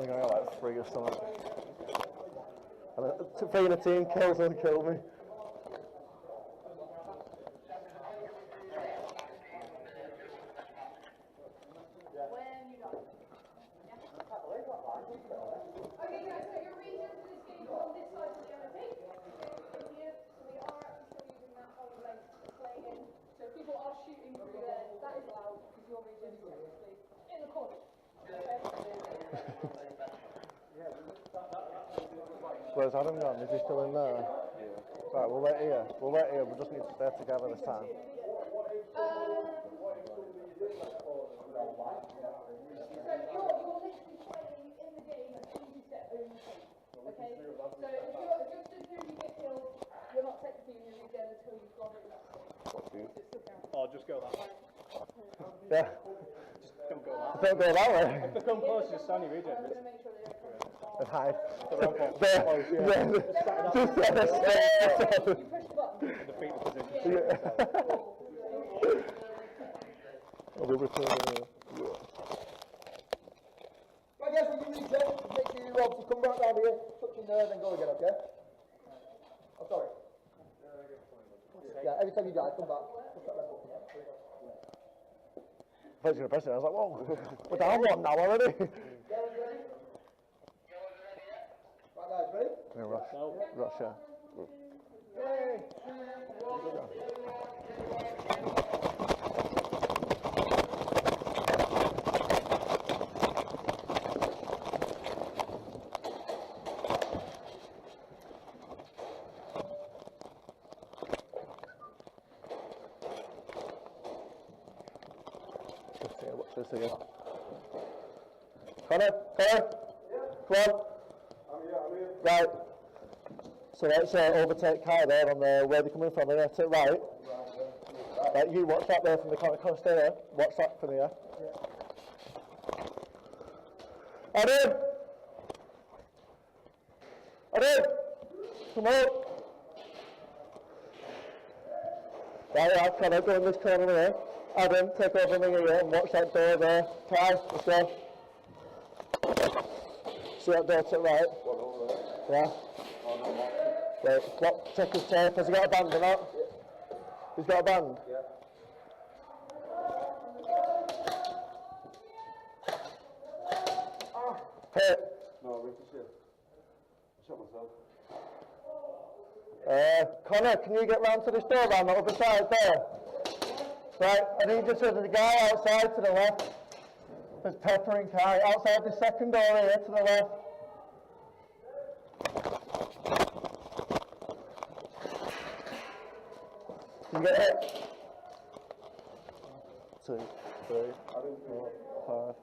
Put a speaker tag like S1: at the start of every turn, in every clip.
S1: think I got like 3 or something. And 3 in a team kills and kill me.
S2: Okay, guys, so your region for this game is on this side of the MOP. In here, so we are actually still using that whole length to play in. So if people are shooting through there, that is allowed because your region is technically in the corner. Okay?
S1: Where's Adam gone? Is he still in there? Right, we'll wait here. We'll wait here. We just need to stay together this time.
S2: So you're literally playing in the game as soon as you step over the tape. Okay? So if you're stood here and you get killed, you're not technically in your region until you've gone over that stage. So it still counts.
S3: Oh, just go that way.
S1: Yeah.
S3: Don't go that way.
S1: Don't go that way.
S3: If they come close, just stand your region.
S2: I'm going to make sure they don't come too far.
S1: And hide.
S3: There.
S1: Yeah. Just
S2: You push the button.
S3: Defeat the position.
S1: I'll be returning.
S4: Right guys, when you reset, make sure you obviously come right down here, touch your nerve, then go again, okay? I'm sorry. Yeah, every time you die, come back. Push that left button.
S1: I was going to press it. I was like, whoa, we're down 1 now already.
S4: Right guys, ready?
S1: Yeah, rush, yeah. Watch this again. Connor, come on.
S4: I'm here.
S1: Right. So let's overtake Kai there on the where they're coming from. Here to right. Right, you watch that there from the corner. Come stay there. Watch that from here. Adam! Adam! Come on! Right, Connor, go in this corner here. Adam, take over me here and watch that door there. Kai, let's go. See that door to the right? Yeah. Wait, what? Check his tape. Has he got a band or not? He's got a band?
S4: Yeah.
S1: Hit.
S4: No, wait to see. Shot myself.
S1: Connor, can you get round to this door round the other side there? Right, I need you to the guy outside to the left. There's Pepper and Kai outside the second door here to the left. You get it? 2, 3, 4, 5,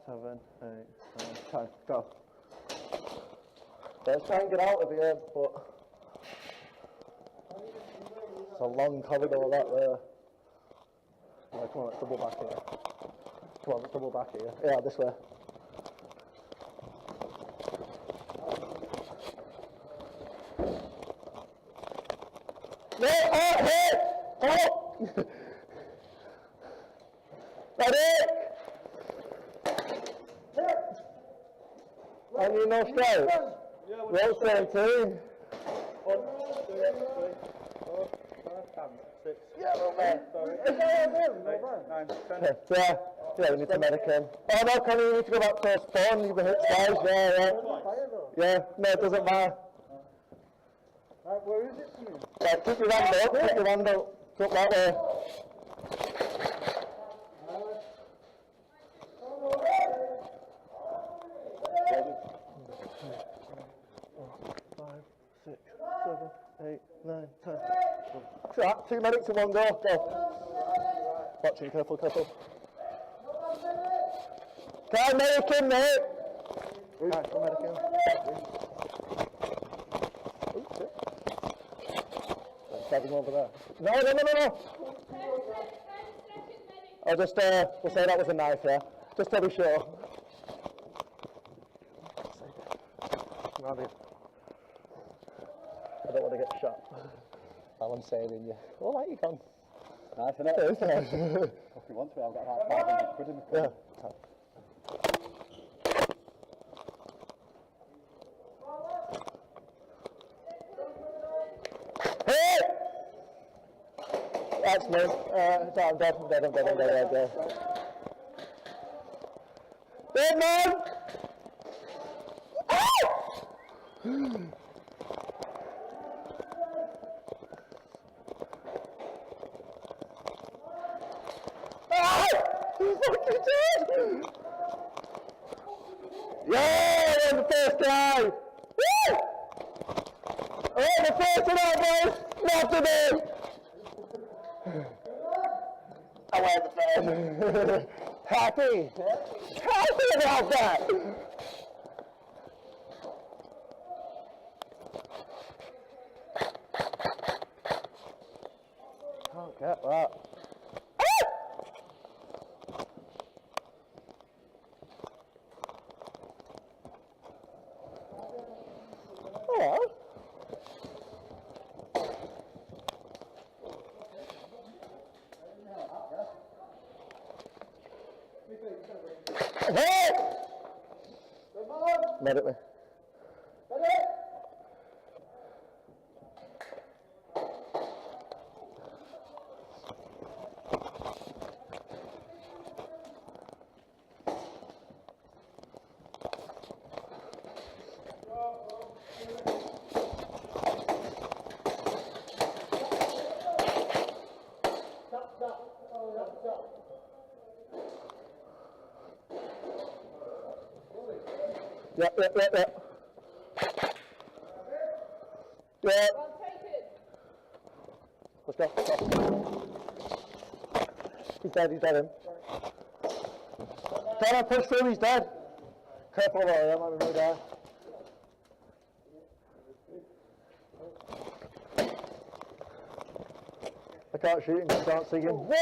S1: 7, 8, 9, 10. Go. Let's try and get out of here, but it's a long corridor that there. Yeah, come on, let's double back here. Come on, let's double back here. Yeah, this way. No, hey! Oh! Ready? And you know straight? We're all same team.
S3: 1, 2, 3, 4, 5, 6,
S1: Yeah, no man.
S3: 7, 8, 9, 10.
S1: Yeah, we need to medic him. Oh no, Connie, you need to go back to spawn. You've been hit twice. Yeah, no, it doesn't matter.
S4: Right, where is it for me?
S1: Right, keep your hand up, keep your hand up. Go up that way. Five, 6, 7, 8, 9, 10. Right, 2 medics in 1 go. Go. Watching, careful, careful. Can't medic him, mate. Can't medic him. Oops, shit. Stab him over there. No. I'll just, we'll say that was a knife, yeah? Just to be sure. Come here. I don't want to get shot. While I'm saving you. Oh, right, you can.
S3: Nice, isn't it?
S1: It is nice.
S3: If you want to, I've got about 500 quid in the
S1: Yeah.
S3: car.
S1: next to me. I'm dead. Dead man! He's fucking dead! Yeah, I'm the first guy! Woo! Oh, the first one out, boys! Not to me! I wear the first. Happy! Happy about that! Can't get that. Oh. Hey! Medic me. Yeah.
S2: Well taken.
S1: Let's go. He's dead him. Don't push through, he's dead. Careful about that, might be no die. I can't shoot him, I can't see him. Whoa!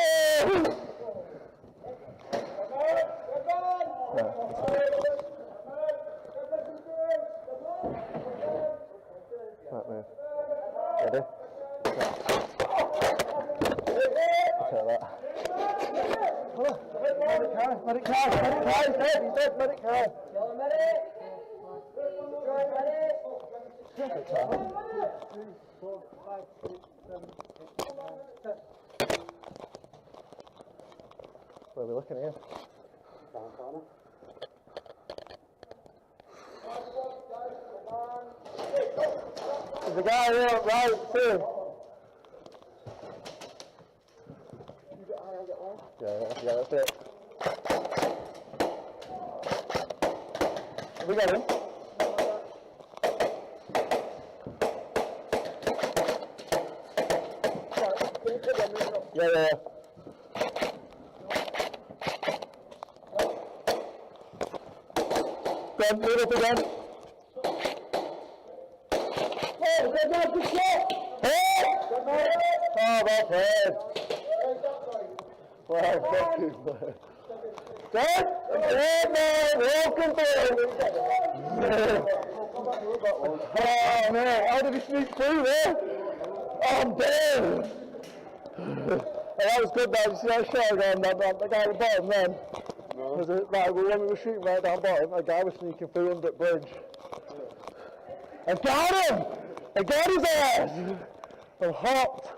S1: Right move. Ready? Take that. Medic car, he's dead, medic car. Perfect time. Where are we looking here? There's a guy here, right, too. Yeah, that's it. We got him. Yeah. Go on, move up again. Oh, good shot! Hey! Oh, well played. Well, fucking played. Good? Good, man. Welcome through. Oh, man. How did he sneak through there? Oh, I'm dead. That was good, man. You see that shot going down, the guy at the bottom then? No. When we were shooting right down bottom, a guy was sneaking through under the bridge. I got him! I got his ass! I'm hopped.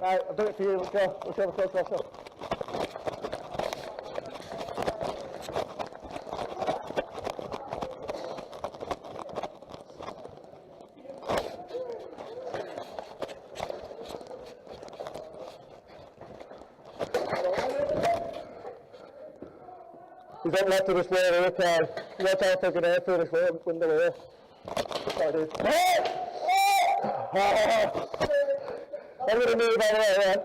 S1: Right, I've done it for you. Let's go. Let's go. He's up left of this way, the car. Watch out for an air through this window here. Sorry, I'm going to move out of there, man.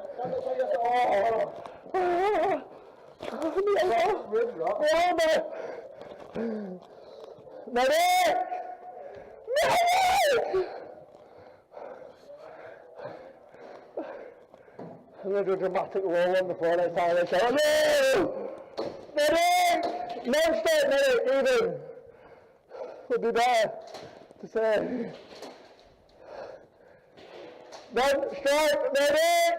S1: Medic! I'm going to do a dramatic roll on the floor next time I show. No! Medic! Non-stop medic, even. Would be better to say. Non-stop medic!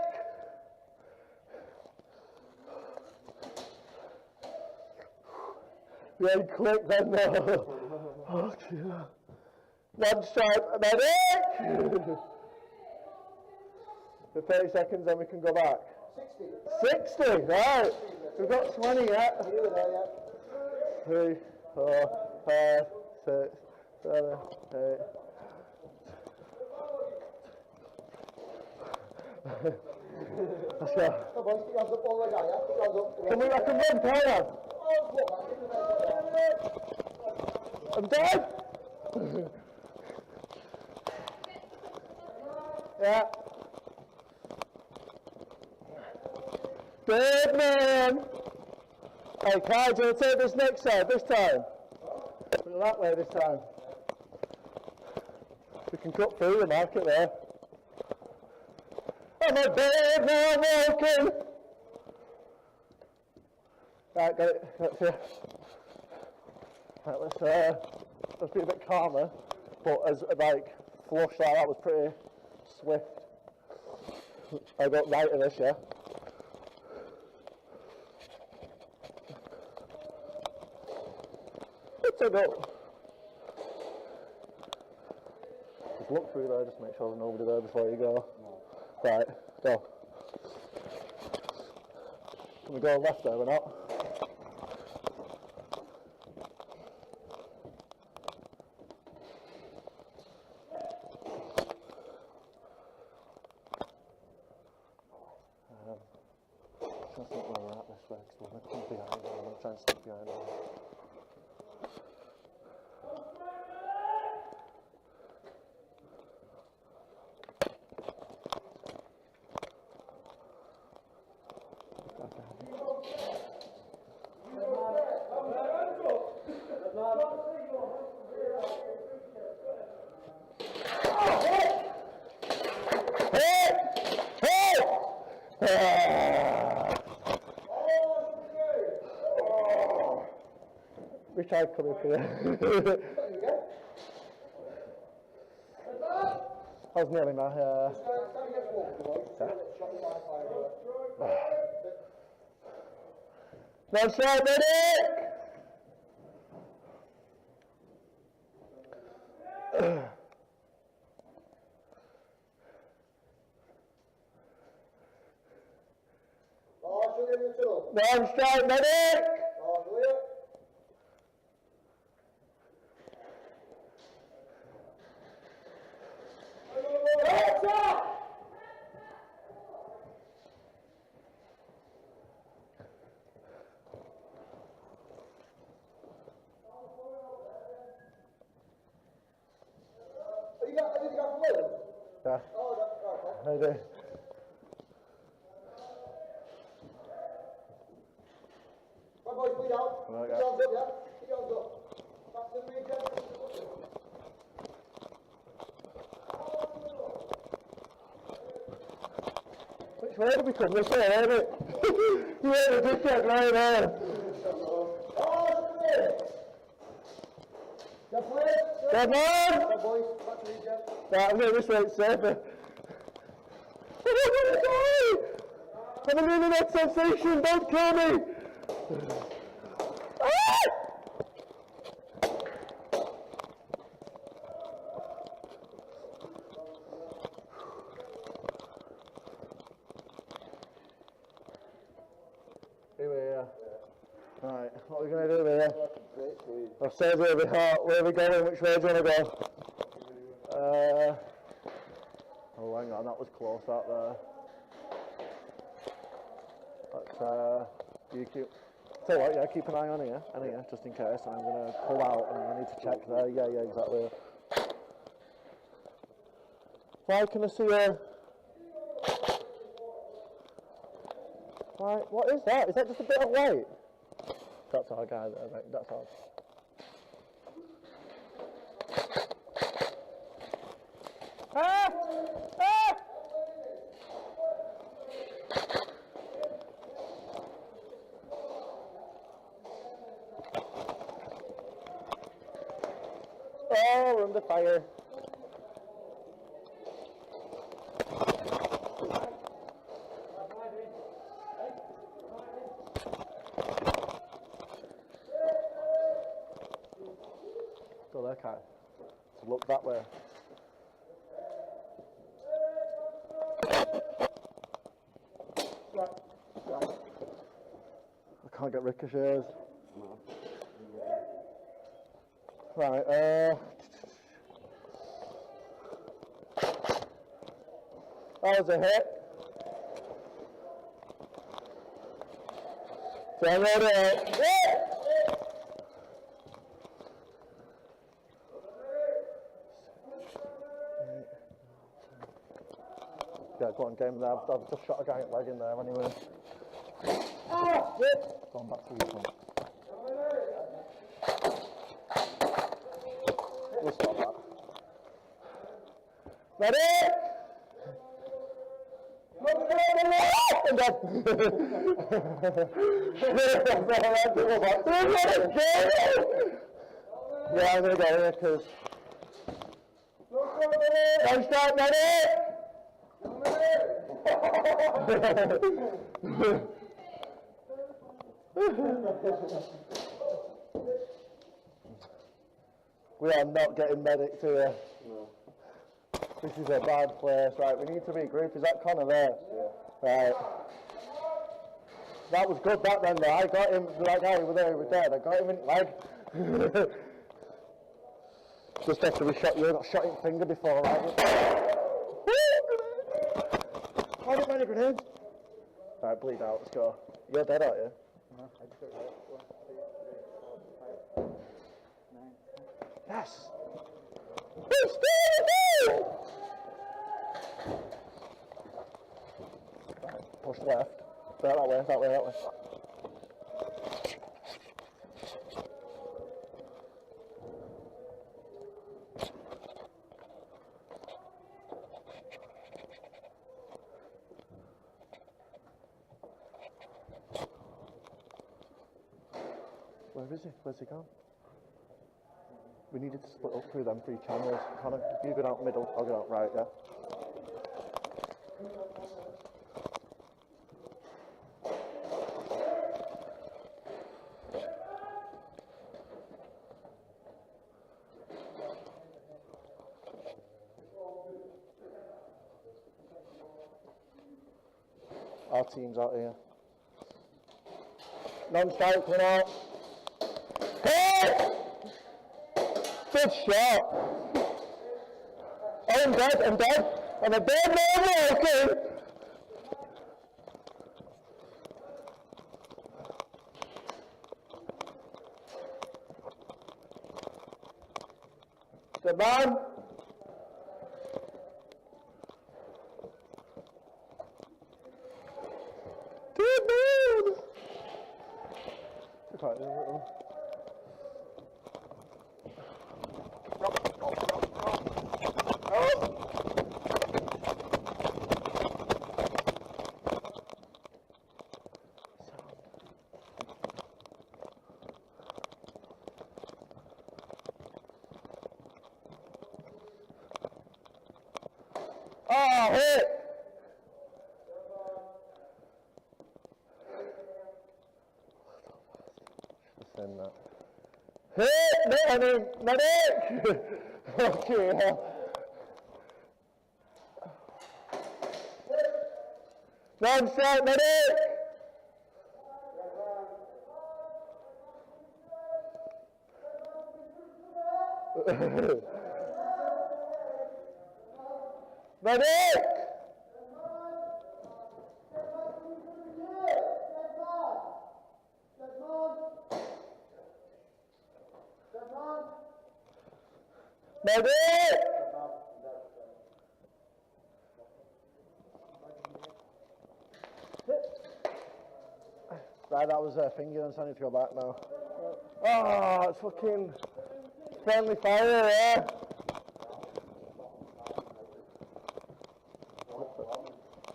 S1: Yeah, quick then, no. Oh, dear. One strike, medic! For 30 seconds, then we can go back. 60, right. We've got 20 yet. 3, 4, 5, 6, 7, 8. Let's go.
S4: Come on, stick your hands up all the way down, yeah? Stick your hands up.
S1: Can we run, can't I? I'm dead! Yeah. Good man! Hey, Kai, do you want to take this next side, this time? Put it that way this time. We can cut through the market there. I'm a big man walking! Right, got it. That's it. Right, let's be a bit calmer. But as like flush like that was pretty swift. I got right of this, yeah. Let's go. Just look through there, just make sure there's nobody there before you go. Right, go. Can we go left there or not? I think where we're at this way, because we're going to come behind them. I'm going to try and stick behind them. We tried coming for it. I was nearly my No shot, medic! One strike, medic! Yeah. I do.
S4: Right, boys, bleed out.
S1: Right,
S4: Keep your hands up, yeah? Keep your hands up. Back to the region.
S1: Which way did we come? This way, ain't it? Yeah, we just get right there. Come on!
S4: Right, boys, back to the region.
S1: Right, I'm going this way, it's safer. I'm an internet sensation, don't kill me! Ah! Here we are. Right, what are we going to do here? I've said where we are. Where are we going? Which way do you want to go? Oh, hang on, that was close out there. Let's, you keep... Tell you what, yeah, keep an eye on here, just in case, and I'm going to pull out and I need to check there. Yeah, exactly. Why can I see a... Why, what is that? Is that just a bit of light? That's our guy there, right? That's ours. Ah! Ah! Oh, we're under fire. Still there, Kai. To look that way. I can't get ricochets. Right, that was a hit. Turn it out. Yeah, go on, game there. I've just shot a guy at leg in there anyway. Going back to you. We'll stop that. Ready? Yeah, I'm going to go here because... Don't start, ready? We are not getting medics here. No. This is a bad place. Right, we need to regroup. Is that Connor there? Yeah. Right. That was good back then though. I got him, that guy over there who was dead. I got him in the leg. Just after we shot you, I got shot in the finger before, right? How did my grenade? Right, bleed out, let's go. You're dead, aren't you?
S3: No, I just got it. 1, 2, 3, 4, 5, 9.
S1: Yes! Right, push left. That way, that way, that way. Where is he? Where's he gone? We needed to split up through them 3 channels. Connor, you go out middle, I'll go out right, yeah? Our team's out here. Non-strike, coming out. Hey! Good shot. Oh, I'm dead, I'm dead. I'm a dead man walking. Good man. Good man. Quite a little. Oh, hit! Send that. Hit! I mean, medic! Okay, non-strike, medic! Medic! Medic! Right, that was a finger, and so I need to go back now. Oh, it's fucking friendly fire, yeah.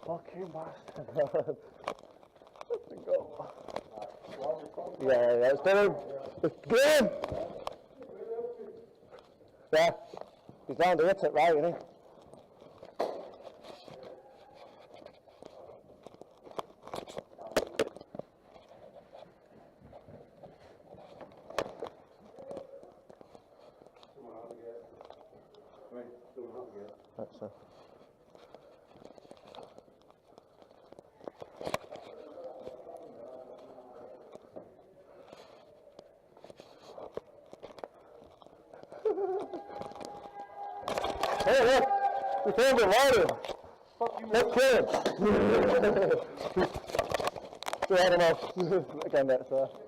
S1: Fucking bastard. Go. Yeah, it's done him. It's good. Yeah, he's down to hit it right, isn't he? So. Hey, look! We found it water! Let's kill him! We had him off. I got that, so.